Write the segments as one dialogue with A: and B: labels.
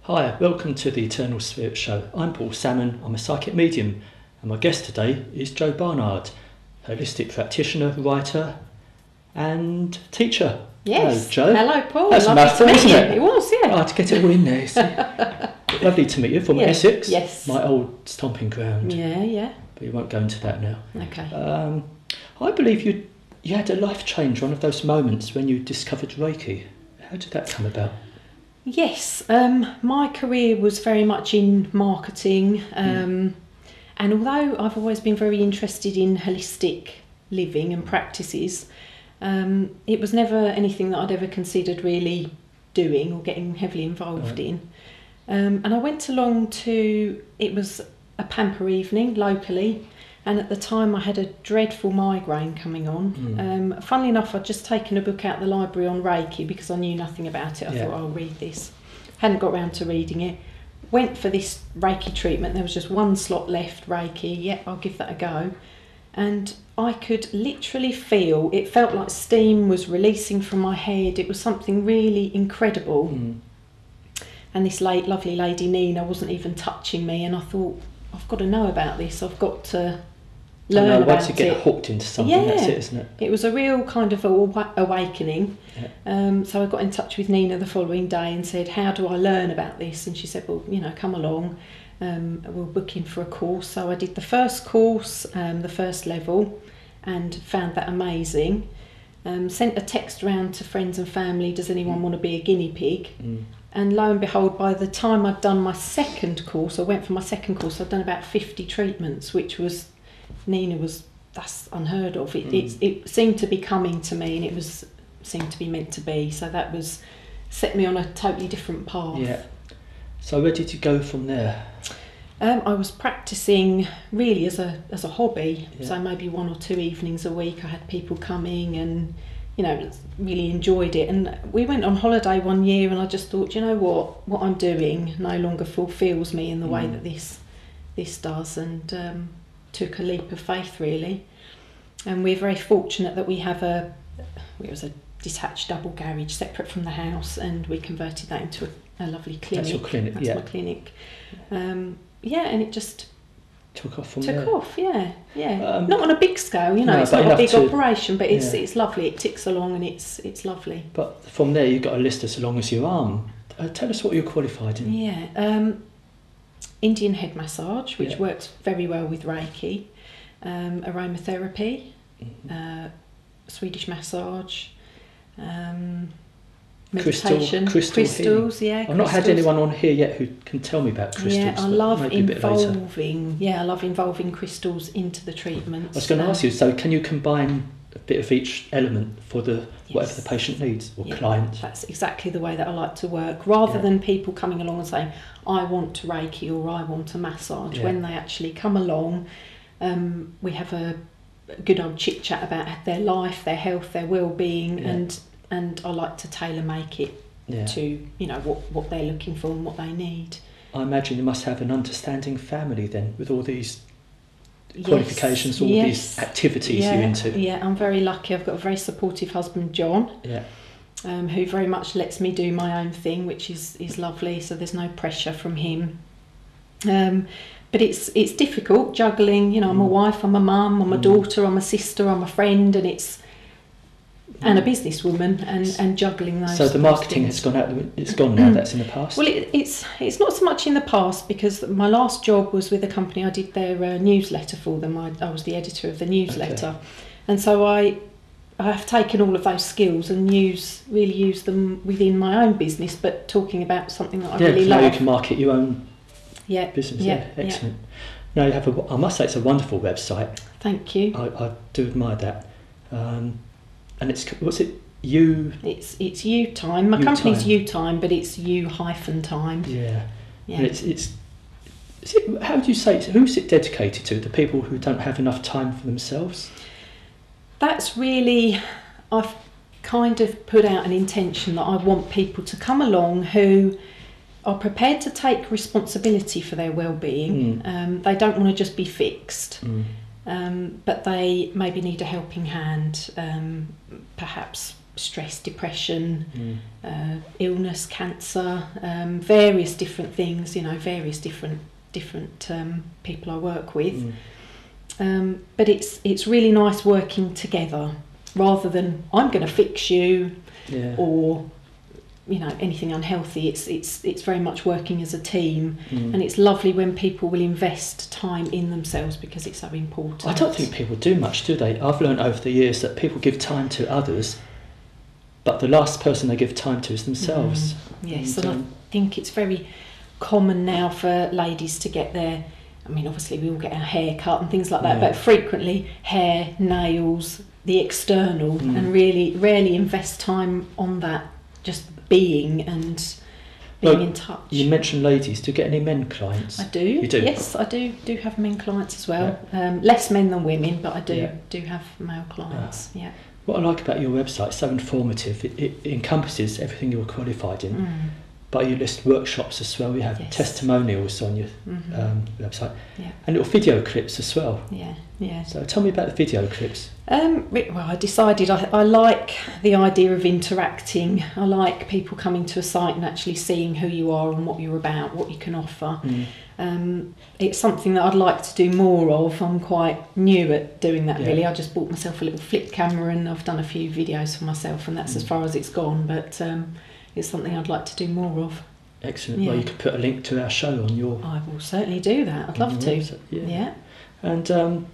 A: Hi, welcome to the Eternal Spirit Show. I'm Paul Salmon, I'm a psychic medium, and my guest today is Jo Barnard, holistic practitioner, writer and teacher.
B: Yes.
A: Hello, Jo.
B: Hello, Paul.
A: That's a
B: lovely
A: mouthful,
B: to meet
A: isn't
B: you.
A: it?
B: It was, yeah.
A: I had to get it all in there. See? Lovely to meet you from Essex.
B: Yes.
A: My old stomping ground.
B: Yeah.
A: But we won't go into that now.
B: Okay.
A: I believe you had a life change, one of those moments when you discovered Reiki. How did that come about?
B: Yes. My career was very much in marketing, and although I've always been very interested in holistic living and practices, it was never anything that I'd ever considered really doing or getting heavily involved in. And I went along to, it was a pamper evening locally, and at the time I had a dreadful migraine coming on. Funnily enough, I'd just taken a book out of the library on Reiki because I knew nothing about it. I thought, I'll read this. Hadn't got round to reading it. Went for this Reiki treatment. There was just one slot left, Reiki. Yep, I'll give that a go. And I could literally feel, it felt like steam was releasing from my head. It was something really incredible. And this lovely lady, Nina, wasn't even touching me. And I thought, I've got to know about this. I've got to learn about it.
A: Once you get hooked into something, that's it, isn't it?
B: It was a real kind of awakening. So I got in touch with Nina the following day and said, how do I learn about this? And she said, well, come along. We'll book in for a course. So I did the first course, the first level, and found that amazing. Sent a text around to friends and family, does anyone want to be a guinea pig? And lo and behold, by the time I'd done my second course, I went for my second course, I'd done about 50 treatments, which was, that's unheard of. It seemed to be coming to me, and it seemed to be meant to be. So that set me on a totally different path.
A: Yeah. So where did you go from there?
B: I was practising really as a hobby. So maybe 1 or 2 evenings a week I had people coming, and really enjoyed it. And we went on holiday one year, and I just thought, what I'm doing no longer fulfills me in the way that this does, and took a leap of faith really. And we're very fortunate that we have it was a detached double garage separate from the house, and we converted that into a lovely clinic.
A: That's your clinic.
B: That's my clinic. And it just
A: took off from there.
B: Not on a big scale, it's not a big operation, but it's lovely. It ticks along, and it's lovely.
A: But from there, you've got a list as long as your arm. Tell us what you're qualified in.
B: Indian head massage, which works very well with Reiki, aromatherapy, Swedish massage, meditation, crystals.
A: I've not had anyone on here yet who can tell me about crystals.
B: Yeah, I love involving crystals into the treatments.
A: I was going to ask you, so can you combine a bit of each element for whatever the patient needs or client? That's
B: exactly the way that I like to work, rather than people coming along and saying, I want to Reiki or I want a massage. When they actually come along, we have a good old chit chat about their life, their health, their well-being, and I like to tailor make it to what they're looking for and what they need.
A: I imagine you must have an understanding family then, with all these qualifications, all these activities you're into.
B: Yeah, I'm very lucky. I've got a very supportive husband, John, who very much lets me do my own thing, which is lovely. So there's no pressure from him. But it's difficult juggling. I'm a wife, I'm a mum, I'm a daughter, I'm a sister, I'm a friend, and a businesswoman, and juggling those.
A: So the marketing has gone out. It's gone now. That's in the past.
B: Well, it's not so much in the past, because my last job was with a company. I did their newsletter for them. I was the editor of the newsletter, and so I have taken all of those skills and really use them within my own business, but talking about something that I really love.
A: Now you can market your own business. Excellent. Now you have I must say it's a wonderful website.
B: Thank you.
A: I do admire that. And what's it?
B: It's you time. My company's you time, but it's you-time.
A: Yeah. And it's how do you say it? Who's it dedicated to? The people who don't have enough time for themselves?
B: That's really, I've kind of put out an intention that I want people to come along who are prepared to take responsibility for their well-being. They don't want to just be fixed. but they maybe need a helping hand, perhaps stress, depression, illness, cancer, various different things, various different people I work with. But it's really nice working together rather than I'm going to fix you or anything unhealthy. It's very much working as a team, and it's lovely when people will invest time in themselves because it's so important.
A: I don't think people do much, do they? I've learned over the years that people give time to others, but the last person they give time to is themselves.
B: Yes, and I think it's very common now for ladies to get their, obviously we all get our hair cut and things like that, but frequently hair, nails, the external, and really rarely invest time on that, just being and being in touch.
A: You mentioned ladies. Do you get any men clients?
B: I do.
A: You do?
B: Yes, I do have men clients as well. Less men than women, but I do have male clients. Yeah.
A: What I like about your website, it's so informative. It encompasses everything you're qualified in, but you list workshops as well. You have testimonials on your website, and little video clips as well. Yeah. So tell me about the video clips.
B: Well, I decided I like the idea of interacting. I like people coming to a site and actually seeing who you are and what you're about, what you can offer. It's something that I'd like to do more of. I'm quite new at doing that, really. I just bought myself a little flip camera and I've done a few videos for myself, and that's as far as it's gone, but it's something I'd like to do more of.
A: Excellent. Well, you could put a link to our show on your...
B: I will certainly do that. I'd love to.
A: Yeah. And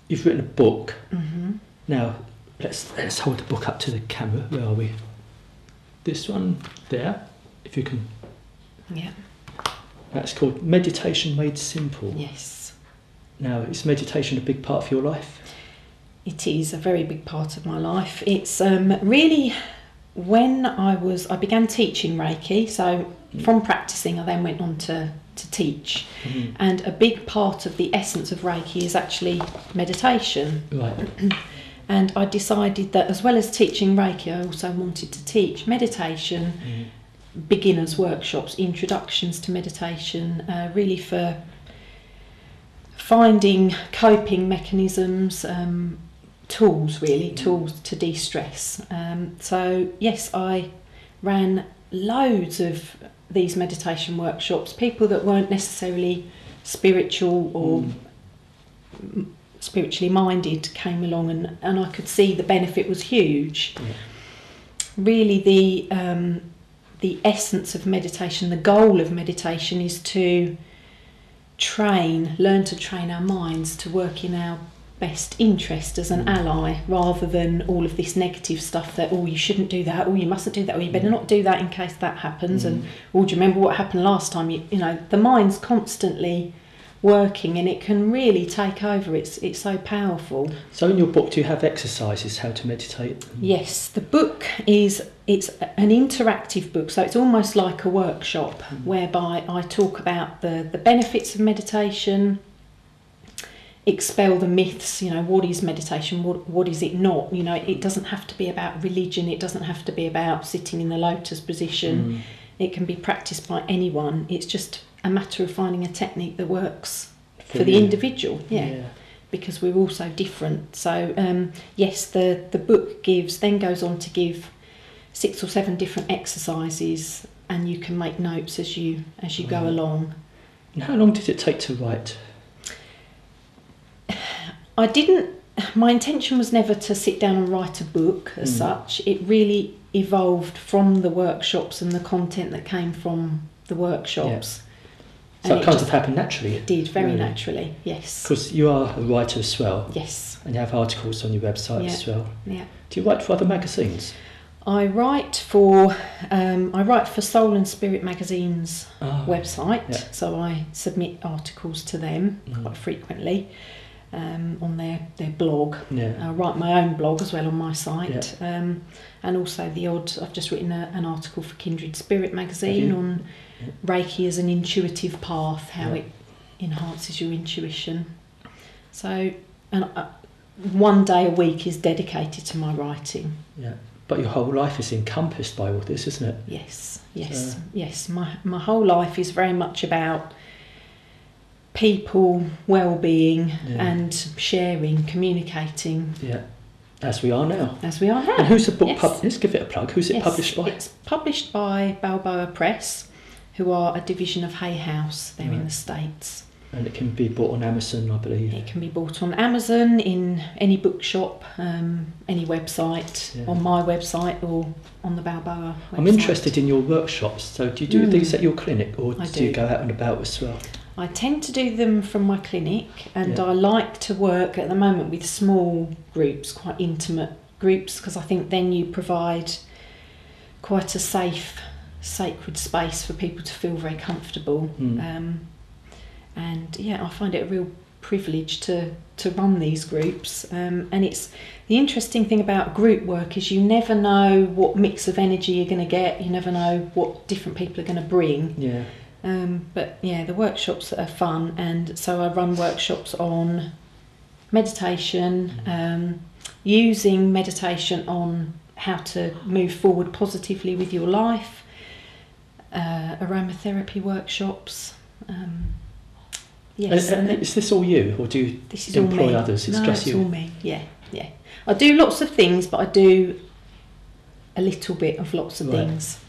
A: you've written a book. Now, let's hold the book up to the camera. Where are we? This one there, if you can.
B: Yeah.
A: That's called Meditation Made Simple.
B: Yes.
A: Now, is meditation a big part of your life?
B: It is a very big part of my life. It's really when I began teaching Reiki. So from practicing, I then went on to teach, and a big part of the essence of Reiki is actually meditation.
A: Right.
B: And I decided that as well as teaching Reiki, I also wanted to teach meditation, beginners workshops, introductions to meditation, really for finding coping mechanisms, tools to de-stress. So yes, I ran loads of these meditation workshops. People that weren't necessarily spiritual or spiritually minded came along, and I could see the benefit was huge. Really the essence of meditation, the goal of meditation is to learn to train our minds to work in our best interest as an ally, rather than all of this negative stuff that, you shouldn't do that, you mustn't do that, you better not do that in case that happens, and do you remember what happened last time? The mind's constantly working, and it can really take over. It's so powerful.
A: So in your book, do you have exercises how to meditate?
B: Yes, the book it's an interactive book, so it's almost like a workshop whereby I talk about the benefits of meditation, expel the myths, what is meditation, what is it not. It doesn't have to be about religion, it doesn't have to be about sitting in the lotus position. It can be practiced by anyone. It's just a matter of finding a technique that works for the individual, because we're all so different. So yes, the book goes on to give 6 or 7 different exercises, and you can make notes as you go along.
A: And how long did it take to write?
B: My intention was never to sit down and write a book as such. It really evolved from the workshops and the content that came from the workshops.
A: So it kind of happened naturally.
B: It did, very naturally, yes.
A: Because you are a writer as well.
B: Yes.
A: And you have articles on your website as well.
B: Yeah.
A: Do you write for other magazines?
B: I write for Soul and Spirit magazine's website, so I submit articles to them quite frequently. On their blog. I write my own blog as well on my site, and also I've just written an article for Kindred Spirit magazine on Reiki as an intuitive path, how it enhances your intuition. So, and one day a week is dedicated to my writing.
A: Yeah, but your whole life is encompassed by all this, isn't it?
B: Yes. My whole life is very much about people well-being and sharing, communicating.
A: Yeah, as we are now.
B: As we are now.
A: And who's the book let's give it a plug. Who's it published by?
B: It's published by Balboa Press, who are a division of Hay House. They're in the States.
A: And it can be bought on Amazon, I believe.
B: It can be bought on Amazon, in any bookshop, any website, on my website or on the Balboa website.
A: I'm interested in your workshops. So do you do these at your clinic, or do you go out and about as well? I
B: tend to do them from my clinic, and I like to work at the moment with small groups, quite intimate groups, because I think then you provide quite a safe, sacred space for people to feel very comfortable. And I find it a real privilege to run these groups. And it's the interesting thing about group work is you never know what mix of energy you're going to get. You never know what different people are going to bring.
A: Yeah.
B: But the workshops are fun, and so I run workshops on meditation, using meditation on how to move forward positively with your life, aromatherapy workshops.
A: Yes. And is this all you, or do you employ others?
B: It's just you? It's all me. Yeah. I do lots of things, but I do a little bit of lots of things.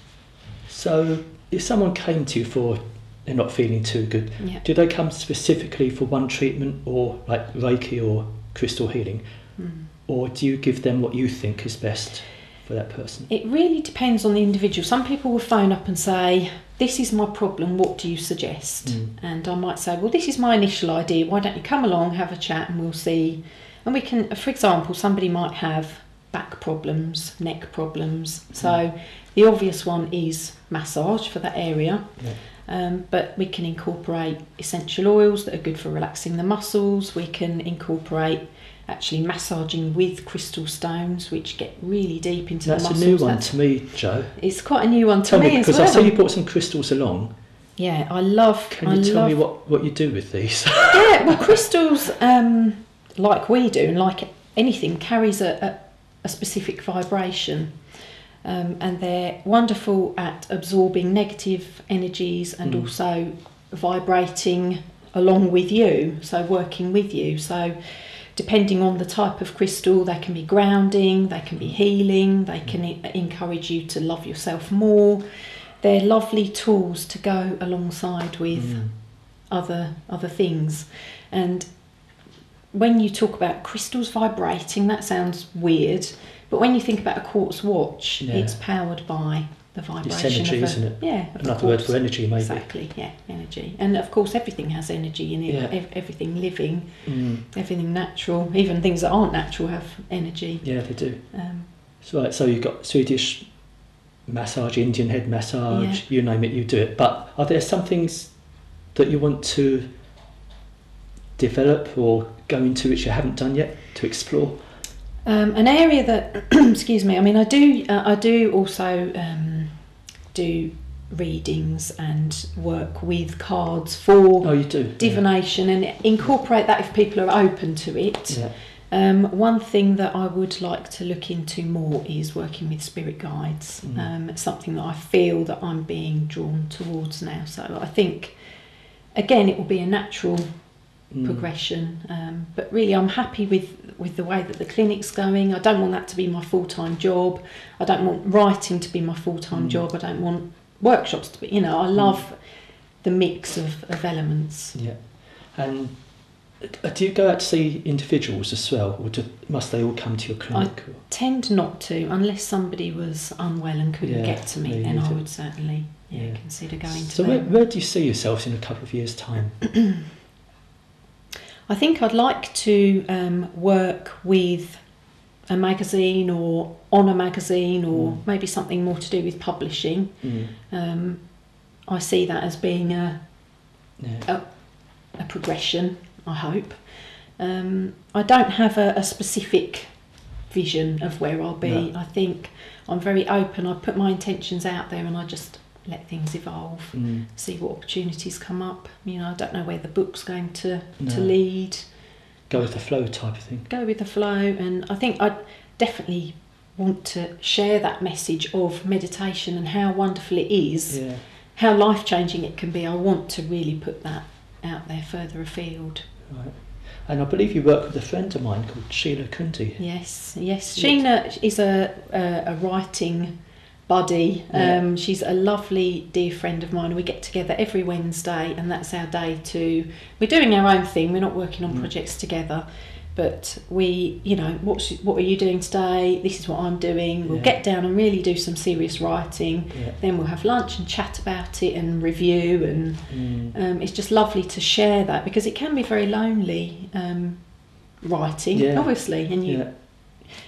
A: So, if someone came to you for they're not feeling too good, do they come specifically for one treatment, or like Reiki or crystal healing, or do you give them what you think is best for that person?
B: It really depends on the individual. Some people will phone up and say, this is my problem, what do you suggest? And I might say, well, this is my initial idea, why don't you come along, have a chat, and we'll see. And we can, for example, somebody might have back problems, neck problems, so the obvious one is massage for that area. But we can incorporate essential oils that are good for relaxing the muscles. We can incorporate actually massaging with crystal stones, which get really deep into the muscles.
A: That's a new one to me, Jo.
B: It's quite a new one to me as well.
A: Because I see you brought some crystals along.
B: Yeah, I love...
A: Can you tell me what you do with these?
B: Yeah, well, crystals, like we do, and like anything, carries a specific vibration. And they're wonderful at absorbing negative energies and also vibrating along with you, so working with you. So depending on the type of crystal, they can be grounding, they can be healing, they can encourage you to love yourself more. They're lovely tools to go alongside with other things. And when you talk about crystals vibrating, that sounds weird, but when you think about a quartz watch, it's powered by the vibration.
A: It's energy, isn't it?
B: Yeah.
A: Another word for energy, maybe.
B: Exactly, energy. And of course, everything has energy in it. Yeah. Everything living, everything natural, even things that aren't natural have energy.
A: Yeah, they do. So you've got Swedish massage, Indian head massage, you name it, you do it. But are there some things that you want to develop or go into which you haven't done yet to explore?
B: An area that, excuse me, I mean, I do also do readings and work with cards for divination and incorporate that if people are open to it. Yeah. One thing that I would like to look into more is working with spirit guides. It's something that I feel that I'm being drawn towards now. So I think, again, it will be a natural progression, but really I'm happy with the way that the clinic's going. I don't want that to be my full-time job. I don't want writing to be my full-time job. I don't want workshops to be, I love the mix of elements.
A: Yeah. And do you go out to see individuals as well, or must they all come to your clinic?
B: I tend not to, unless somebody was unwell and couldn't get to me, then I would certainly consider going to them.
A: So where do you see yourselves in a couple of years' time?
B: I think I'd like to work with a magazine or on a magazine or maybe something more to do with publishing. I see that as being a progression, I hope. I don't have a specific vision of where I'll be. No. I think I'm very open. I put my intentions out there and I just let things evolve, see what opportunities come up. I don't know where the book's going to lead.
A: Go with the flow type of thing.
B: Go with the flow, and I think I definitely want to share that message of meditation and how wonderful it is, how life-changing it can be. I want to really put that out there further afield.
A: Right. And I believe you work with a friend of mine called Sheila Kunti.
B: Yes. Sheena is a writing buddy. She's a lovely dear friend of mine. We get together every Wednesday, and that's our day we're doing our own thing. We're not working on projects together, but we, what are you doing today? This is what I'm doing. We'll get down and really do some serious writing. Then we'll have lunch and chat about it and review, and it's just lovely to share that, because it can be very lonely writing, obviously, and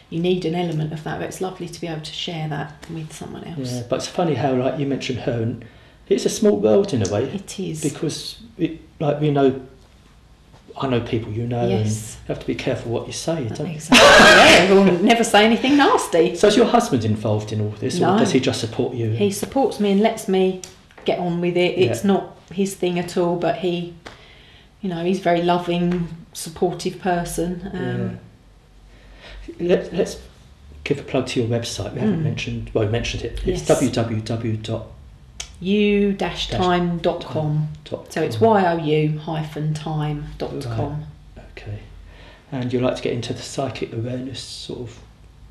B: you need an element of that, but it's lovely to be able to share that with someone else.
A: Yeah, but it's funny how, like, you mentioned her, and it's a small world in a way.
B: It is.
A: Because, I know people and you have to be careful what you say.
B: Exactly. We'll never say anything nasty.
A: So is your husband involved in all this, or does he just support you?
B: He supports me and lets me get on with it. It's not his thing at all, but he's a very loving, supportive person.
A: Let's give a plug to your website. We haven't mentioned it. It's www.u-time.com. So it's you-time.com. Right. Okay. And you like to get into the psychic awareness sort of...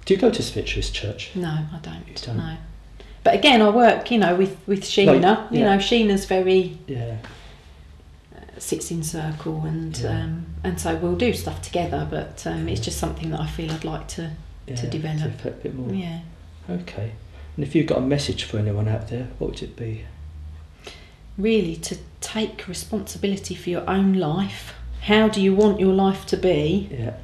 A: Do you go to Spiritualist Church?
B: No, I don't. You don't? No. But again, I work, with Sheena. Sheena's very... sits in circle, and so we'll do stuff together, but it's just something that I feel I'd like to develop
A: a bit more.
B: Yeah.
A: Okay. And if you've got a message for anyone out there, what would it be?
B: Really, to take responsibility for your own life. How do you want your life to be?
A: Yeah.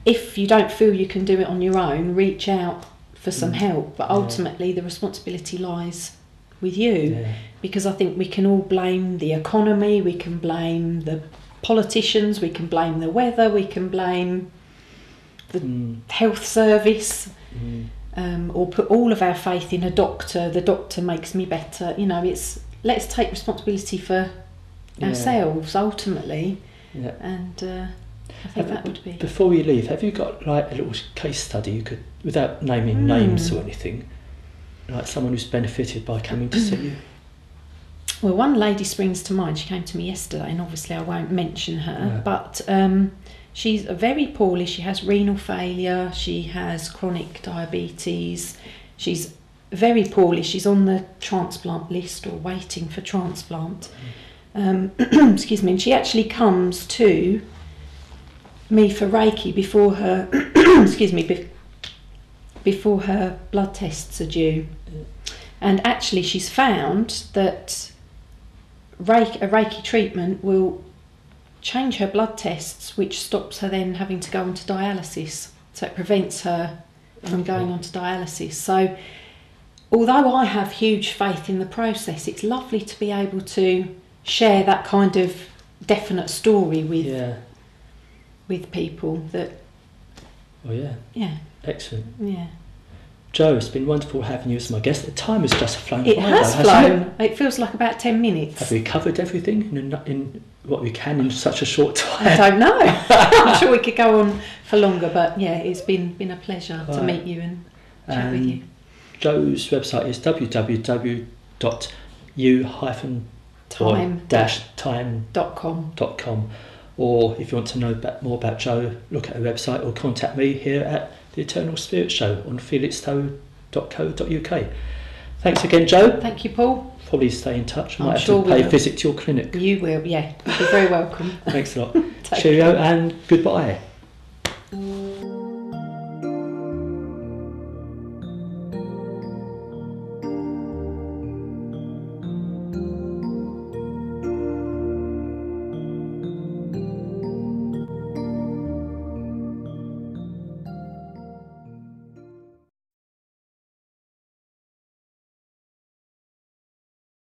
B: If you don't feel you can do it on your own, reach out for some help, but ultimately the responsibility lies with you, because I think we can all blame the economy, we can blame the politicians, we can blame the weather, we can blame the health service, or put all of our faith in a doctor. The doctor makes me better. Let's take responsibility for ourselves ultimately, and I think that would be.
A: Before we leave, have you got like a little case study you could, without naming names or anything, like someone who's benefited by coming to see you?
B: Well, one lady springs to mind. She came to me yesterday, and obviously I won't mention her, but she's very poorly. She has renal failure, she has chronic diabetes, she's very poorly. She's on the transplant list or waiting for transplant. Excuse me. And she actually comes to me for Reiki before her before her blood tests are due. And actually she's found that a Reiki treatment will change her blood tests, which stops her then having to go on to dialysis. So it prevents her from going on to dialysis. So although I have huge faith in the process, it's lovely to be able to share that kind of definite story with people that... Yeah.
A: Excellent.
B: Yeah.
A: Jo, it's been wonderful having you as my guest. The time has just flown by.
B: It has flown. It feels like about 10 minutes.
A: Have we covered everything in what we can in such a short time?
B: I don't know. I'm sure we could go on for longer, but yeah, it's been a pleasure to meet you and chat with you.
A: Jo's website is www.time-time.com. Or if you want to know more about Jo, look at her website or contact me here at the Eternal Spirit Show on felixstowe.co.uk. Thanks again, Jo.
B: Thank you, Paul.
A: Probably stay in touch. I might have to pay a visit to your clinic.
B: You will, yeah. You'll be very welcome.
A: Thanks a lot. Cheerio and goodbye.